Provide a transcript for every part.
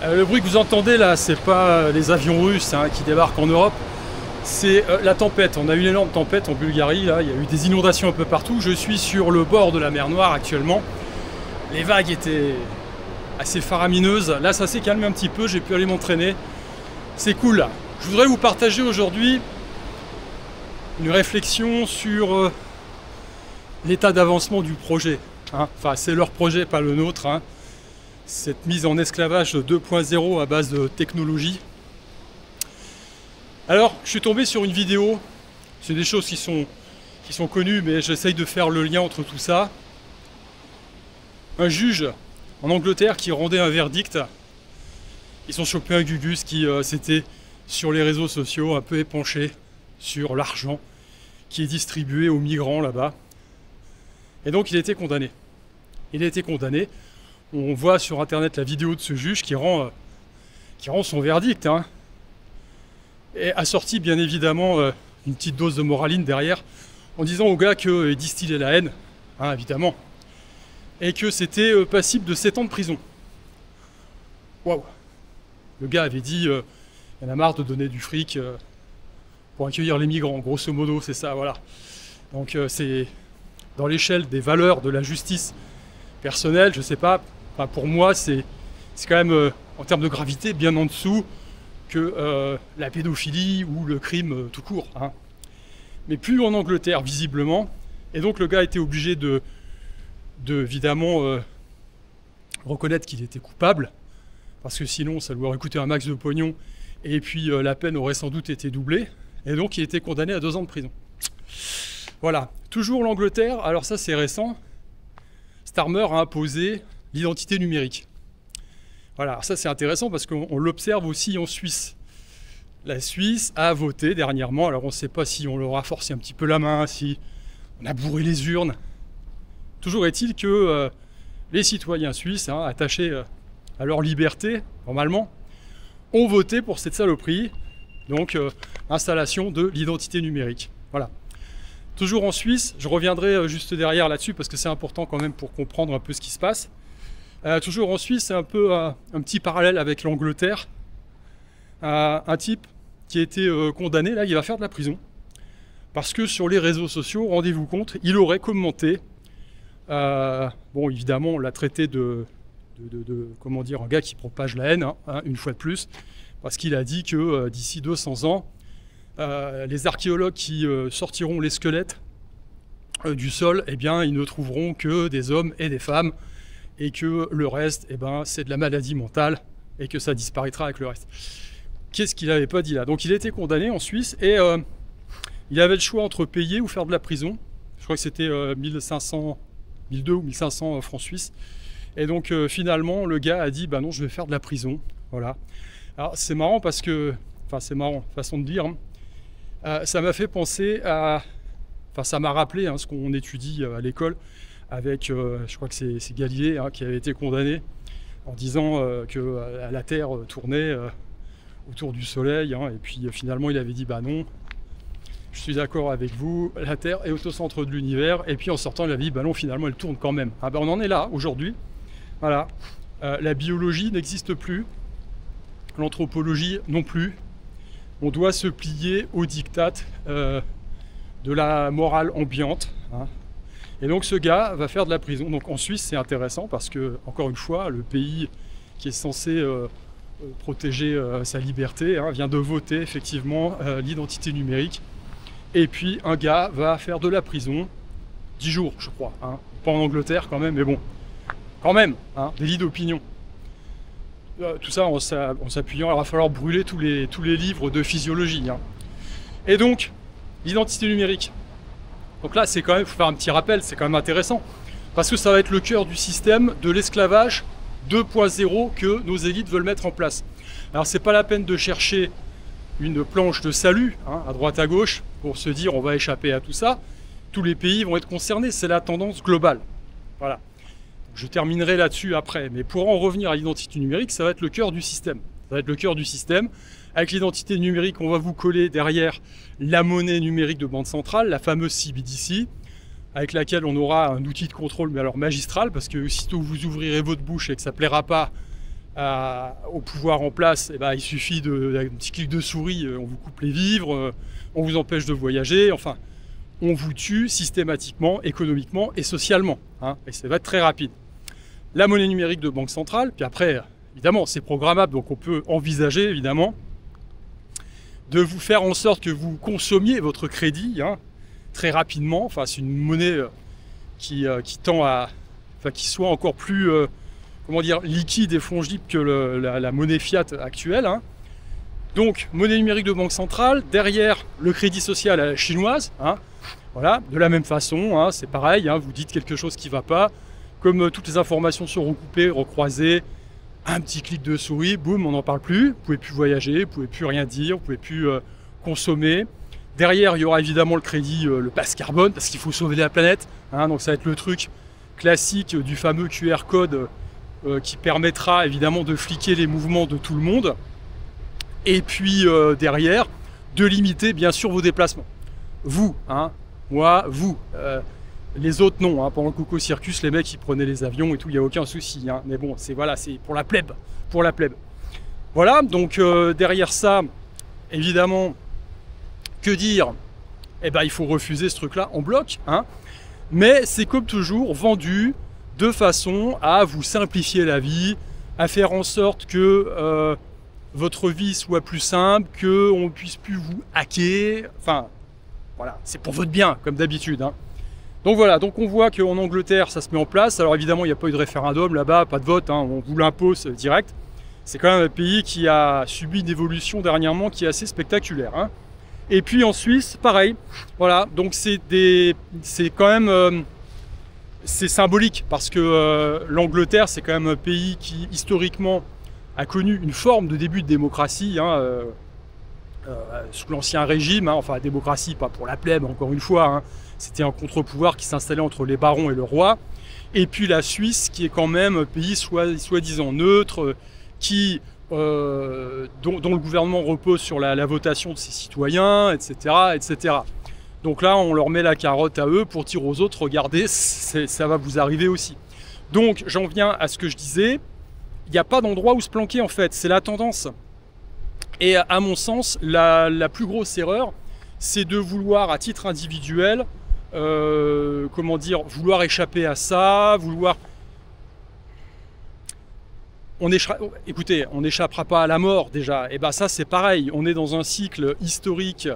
Le bruit que vous entendez là, c'est pas les avions russes qui débarquent en Europe, c'est la tempête. On a eu une énorme tempête en Bulgarie, là. Il y a eu des inondations un peu partout. Je suis sur le bord de la mer Noire actuellement. Les vagues étaient assez faramineuses. Là, ça s'est calmé un petit peu, j'ai pu aller m'entraîner. C'est cool là. Je voudrais vous partager aujourd'hui une réflexion sur l'état d'avancement du projet. Enfin, c'est leur projet, pas le nôtre. Cette mise en esclavage 2.0 à base de technologie. Alors, je suis tombé sur une vidéo. C'est des choses qui sont connues, mais j'essaye de faire le lien entre tout ça. Un juge en Angleterre qui rendait un verdict. Ils ont chopé un gugus qui s'était sur les réseaux sociaux un peu épanché sur l'argent qui est distribué aux migrants là-bas. Et donc il a été condamné. Il a été condamné. On voit sur internet la vidéo de ce juge qui rend son verdict. Et assorti bien évidemment une petite dose de moraline derrière, en disant au gars qu'il distillait la haine, évidemment, et que c'était passible de 7 ans de prison. Waouh! Le gars avait dit il y en a marre de donner du fric pour accueillir les migrants, grosso modo, c'est ça, voilà. Donc c'est dans l'échelle des valeurs de la justice personnelle, je sais pas, pour moi c'est quand même en termes de gravité bien en dessous que la pédophilie ou le crime tout court. Mais plus en Angleterre visiblement, et donc le gars a été obligé de évidemment reconnaître qu'il était coupable, parce que sinon ça lui aurait coûté un max de pognon, et puis la peine aurait sans doute été doublée, et donc il a été condamné à 2 ans de prison. Voilà, toujours l'Angleterre, alors ça c'est récent, Starmer a imposé l'identité numérique. Voilà, alors ça c'est intéressant parce qu'on l'observe aussi en Suisse. La Suisse a voté dernièrement, alors on ne sait pas si on leur a forcé un petit peu la main, si on a bourré les urnes. Toujours est-il que les citoyens suisses, attachés à leur liberté, normalement, ont voté pour cette saloperie, donc installation de l'identité numérique. Voilà. Toujours en Suisse, je reviendrai juste derrière là-dessus parce que c'est important quand même pour comprendre un peu ce qui se passe. Toujours en Suisse, c'est un peu un petit parallèle avec l'Angleterre. Un type qui a été condamné, là, il va faire de la prison. Parce que sur les réseaux sociaux, rendez-vous compte, il aurait commenté. Bon, évidemment, on l'a traité comment dire, un gars qui propage la haine, une fois de plus. Parce qu'il a dit que d'ici 200 ans, les archéologues qui sortiront les squelettes du sol, eh bien, ils ne trouveront que des hommes et des femmes. Et que le reste, c'est de la maladie mentale et que ça disparaîtra avec le reste. Qu'est-ce qu'il n'avait pas dit là? Donc il a été condamné en Suisse et il avait le choix entre payer ou faire de la prison. Je crois que c'était 1002 ou 1500 francs suisses. Et donc finalement, le gars a dit non, je vais faire de la prison. Voilà. Alors c'est marrant parce que, enfin c'est marrant, façon de dire. Ça m'a fait penser à, enfin ça m'a rappelé ce qu'on étudie à l'école. Avec, je crois que c'est Galilée qui avait été condamné en disant que la Terre tournait autour du Soleil, et puis finalement il avait dit non, je suis d'accord avec vous, la Terre est au centre de l'univers, et puis en sortant il avait dit non, finalement elle tourne quand même. On en est là aujourd'hui, voilà. La biologie n'existe plus, l'anthropologie non plus, on doit se plier aux diktats de la morale ambiante. Et donc ce gars va faire de la prison. Donc en Suisse c'est intéressant parce que, encore une fois, le pays qui est censé protéger sa liberté vient de voter effectivement l'identité numérique. Et puis un gars va faire de la prison 10 jours je crois. Pas en Angleterre quand même, mais bon. Quand même, délit d'opinion. Tout ça en s'appuyant, il va falloir brûler tous les livres de physiologie. Et donc, l'identité numérique. Donc là, c'est quand même, il faut faire un petit rappel, c'est quand même intéressant, parce que ça va être le cœur du système de l'esclavage 2.0 que nos élites veulent mettre en place. Alors c'est pas la peine de chercher une planche de salut, à droite à gauche, pour se dire on va échapper à tout ça. Tous les pays vont être concernés, c'est la tendance globale. Voilà. Je terminerai là-dessus après, mais pour en revenir à l'identité numérique, ça va être le cœur du système. Ça va être le cœur du système. Avec l'identité numérique, on va vous coller derrière la monnaie numérique de banque centrale, la fameuse CBDC, avec laquelle on aura un outil de contrôle, mais alors magistral, parce que aussitôt vous ouvrirez votre bouche et que ça ne plaira pas, au pouvoir en place, eh ben, il suffit d'un petit clic de souris, on vous coupe les vivres, on vous empêche de voyager, enfin, on vous tue systématiquement, économiquement et socialement, hein, et ça va être très rapide. La monnaie numérique de banque centrale, puis après, évidemment, c'est programmable, donc on peut envisager, évidemment, de vous faire en sorte que vous consommiez votre crédit, hein, très rapidement. Enfin, c'est une monnaie qui tend à... Enfin, qui soit encore plus... comment dire, liquide et fongible que la monnaie fiat actuelle, hein. Donc, monnaie numérique de banque centrale, derrière le crédit social à la chinoise, hein. Voilà, de la même façon, hein, c'est pareil, hein, vous dites quelque chose qui ne va pas, comme toutes les informations sont recoupées, recroisées, un petit clic de souris, boum, on n'en parle plus, vous ne pouvez plus voyager, vous ne pouvez plus rien dire, vous ne pouvez plus consommer. Derrière, il y aura évidemment le crédit, le pass carbone, parce qu'il faut sauver la planète, hein, donc ça va être le truc classique du fameux QR code qui permettra évidemment de fliquer les mouvements de tout le monde. Et puis derrière, de limiter bien sûr vos déplacements. Vous, hein, moi, vous. Les autres non, hein. Pendant le Coco Circus, les mecs ils prenaient les avions et tout, il n'y a aucun souci, hein. Mais bon, c'est voilà, c'est pour la plèbe, pour la plèbe. Voilà, donc derrière ça, évidemment, que dire? Eh ben, il faut refuser ce truc-là en bloc, hein. Mais c'est comme toujours vendu de façon à vous simplifier la vie, à faire en sorte que votre vie soit plus simple, qu'on ne puisse plus vous hacker. Enfin, voilà, c'est pour votre bien, comme d'habitude, hein. Donc voilà, donc on voit qu'en Angleterre, ça se met en place. Alors évidemment, il n'y a pas eu de référendum là-bas, pas de vote, hein, on vous l'impose direct. C'est quand même un pays qui a subi une évolution dernièrement qui est assez spectaculaire, hein. Et puis en Suisse, pareil. Voilà, donc c'est quand même... c'est symbolique parce que l'Angleterre, c'est quand même un pays qui, historiquement, a connu une forme de début de démocratie, hein, sous l'ancien régime, hein, enfin la démocratie, pas pour la plèbe, encore une fois, hein, c'était un contre-pouvoir qui s'installait entre les barons et le roi. Et puis la Suisse, qui est quand même un pays soi-disant neutre, qui, dont le gouvernement repose sur la votation de ses citoyens, etc., etc. Donc là, on leur met la carotte à eux pour dire aux autres, regardez, ça va vous arriver aussi. Donc j'en viens à ce que je disais, il n'y a pas d'endroit où se planquer en fait, c'est la tendance. Et à mon sens, la plus grosse erreur, c'est de vouloir à titre individuel, comment dire, vouloir échapper à ça, vouloir... Écoutez, on n'échappera pas à la mort déjà, et bien ça c'est pareil, on est dans un cycle historique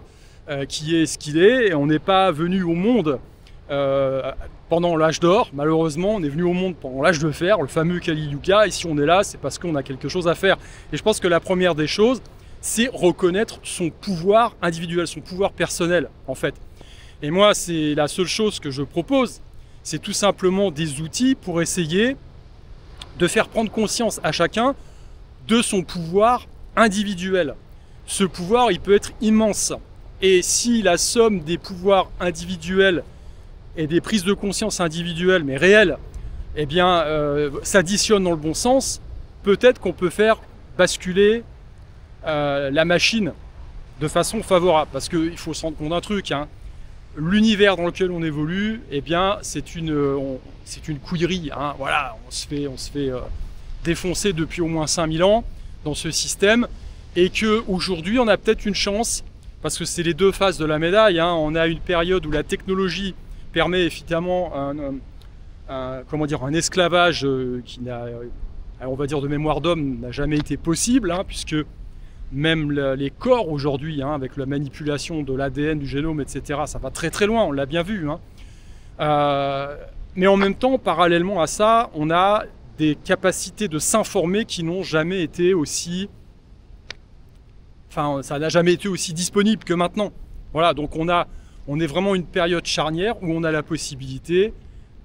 qui est ce qu'il est, et on n'est pas venu au monde pendant l'âge d'or, malheureusement, on est venu au monde pendant l'âge de fer, le fameux Kali Yuga, et si on est là, c'est parce qu'on a quelque chose à faire. Et je pense que la première des choses, c'est reconnaître son pouvoir individuel, son pouvoir personnel, en fait. Et moi, c'est la seule chose que je propose, c'est tout simplement des outils pour essayer de faire prendre conscience à chacun de son pouvoir individuel. Ce pouvoir, il peut être immense. Et si la somme des pouvoirs individuels et des prises de conscience individuelles, mais réelles, eh bien, s'additionnent dans le bon sens, peut-être qu'on peut faire basculer la machine de façon favorable. Parce qu'il faut se rendre compte d'un truc, hein. L'univers dans lequel on évolue, eh bien, c'est une couillerie, hein. Voilà, on se fait défoncer depuis au moins 5000 ans dans ce système, et qu'aujourd'hui, on a peut-être une chance, parce que c'est les deux faces de la médaille, hein. On a une période où la technologie permet évidemment un esclavage qui n'a, on va dire de mémoire d'homme, n'a jamais été possible, hein, puisque même les corps aujourd'hui, hein, avec la manipulation de l'ADN, du génome, etc., ça va très très loin, on l'a bien vu, hein. Mais en même temps, parallèlement à ça, on a des capacités de s'informer qui n'ont jamais été aussi... Enfin, ça n'a jamais été aussi disponible que maintenant. Voilà, donc on est vraiment une période charnière où on a la possibilité,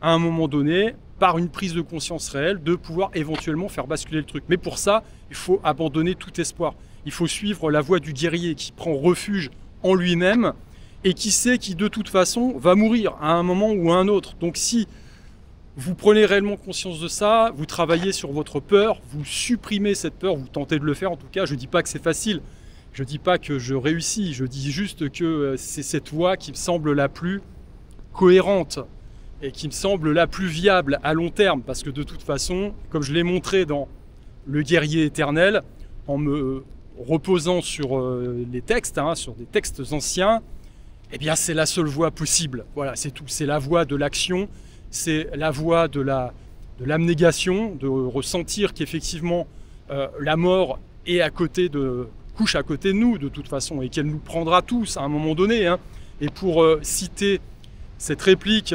à un moment donné, par une prise de conscience réelle, de pouvoir éventuellement faire basculer le truc. Mais pour ça, il faut abandonner tout espoir. Il faut suivre la voie du guerrier qui prend refuge en lui-même et qui sait qu'il de toute façon va mourir à un moment ou à un autre. Donc si vous prenez réellement conscience de ça, vous travaillez sur votre peur, vous supprimez cette peur, vous tentez de le faire en tout cas, je ne dis pas que c'est facile, je ne dis pas que je réussis, je dis juste que c'est cette voie qui me semble la plus cohérente et qui me semble la plus viable à long terme, parce que de toute façon, comme je l'ai montré dans le guerrier éternel en me reposant sur les textes, sur des textes anciens. Eh bien, c'est la seule voie possible. Voilà, c'est tout. C'est la voie de l'action, c'est la voie de l'abnégation, de ressentir qu'effectivement la mort est couche à côté de nous de toute façon et qu'elle nous prendra tous à un moment donné. Et pour citer cette réplique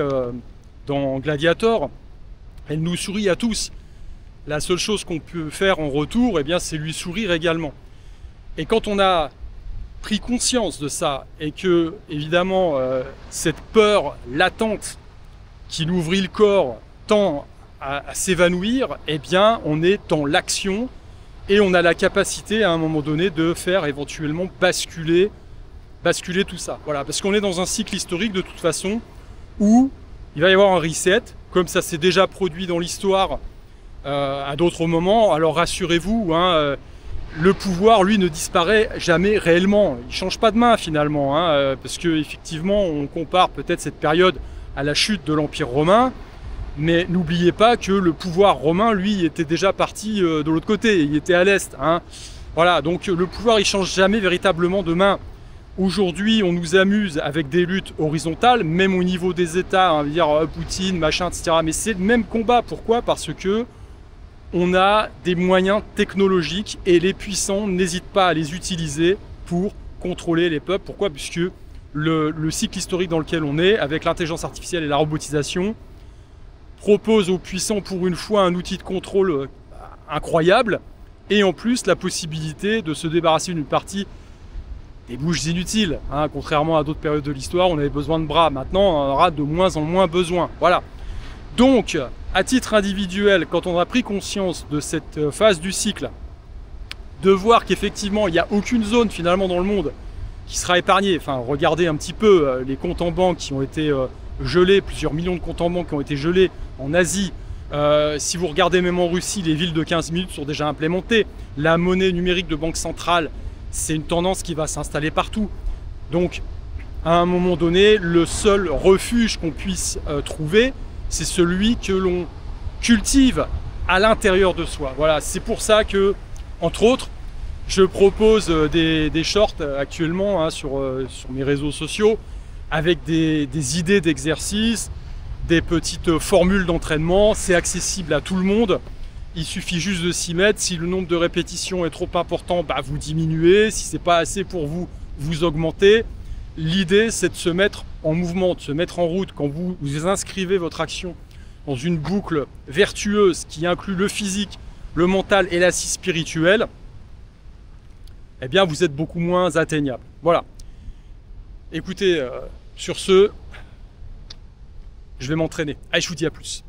dans Gladiator, elle nous sourit à tous. La seule chose qu'on peut faire en retour, eh bien, c'est lui sourire également. Et quand on a pris conscience de ça et que, évidemment, cette peur latente qui nous ouvrit le corps tend à s'évanouir, eh bien, on est dans l'action et on a la capacité, à un moment donné, de faire éventuellement basculer tout ça. Voilà, parce qu'on est dans un cycle historique, de toute façon, où il va y avoir un reset, comme ça s'est déjà produit dans l'histoire à d'autres moments. Alors rassurez-vous, le pouvoir, lui, ne disparaît jamais réellement. Il ne change pas de main, finalement, parce qu'effectivement, on compare peut-être cette période à la chute de l'Empire romain, mais n'oubliez pas que le pouvoir romain, lui, était déjà parti de l'autre côté, il était à l'Est. Voilà, donc le pouvoir, il ne change jamais véritablement de main. Aujourd'hui, on nous amuse avec des luttes horizontales, même au niveau des États, on va dire Poutine, machin, etc. Mais c'est le même combat. Pourquoi? Parce que on a des moyens technologiques et les puissants n'hésitent pas à les utiliser pour contrôler les peuples. Pourquoi? Puisque le cycle historique dans lequel on est, avec l'intelligence artificielle et la robotisation, propose aux puissants pour une fois un outil de contrôle incroyable et en plus la possibilité de se débarrasser d'une partie des bouches inutiles. Contrairement à d'autres périodes de l'histoire, on avait besoin de bras. Maintenant, on en aura de moins en moins besoin. Voilà. Donc, à titre individuel, quand on a pris conscience de cette phase du cycle, de voir qu'effectivement, il n'y a aucune zone finalement dans le monde qui sera épargnée. Enfin, regardez un petit peu les comptes en banque qui ont été gelés, plusieurs millions de comptes en banque qui ont été gelés en Asie. Si vous regardez même en Russie, les villes de 15 minutes sont déjà implémentées. La monnaie numérique de banque centrale, c'est une tendance qui va s'installer partout. Donc, à un moment donné, le seul refuge qu'on puisse trouver, c'est celui que l'on cultive à l'intérieur de soi. Voilà, c'est pour ça que, entre autres, je propose des shorts actuellement sur mes réseaux sociaux avec des idées d'exercices, des petites formules d'entraînement. C'est accessible à tout le monde. Il suffit juste de s'y mettre. Si le nombre de répétitions est trop important, vous diminuez. Si c'est pas assez pour vous, vous augmentez. L'idée, c'est de se mettre en mouvement, de se mettre en route. Quand vous inscrivez votre action dans une boucle vertueuse qui inclut le physique, le mental et l'assise spirituelle, eh bien, vous êtes beaucoup moins atteignable. Voilà. Écoutez, sur ce, je vais m'entraîner. Allez, je vous dis à plus.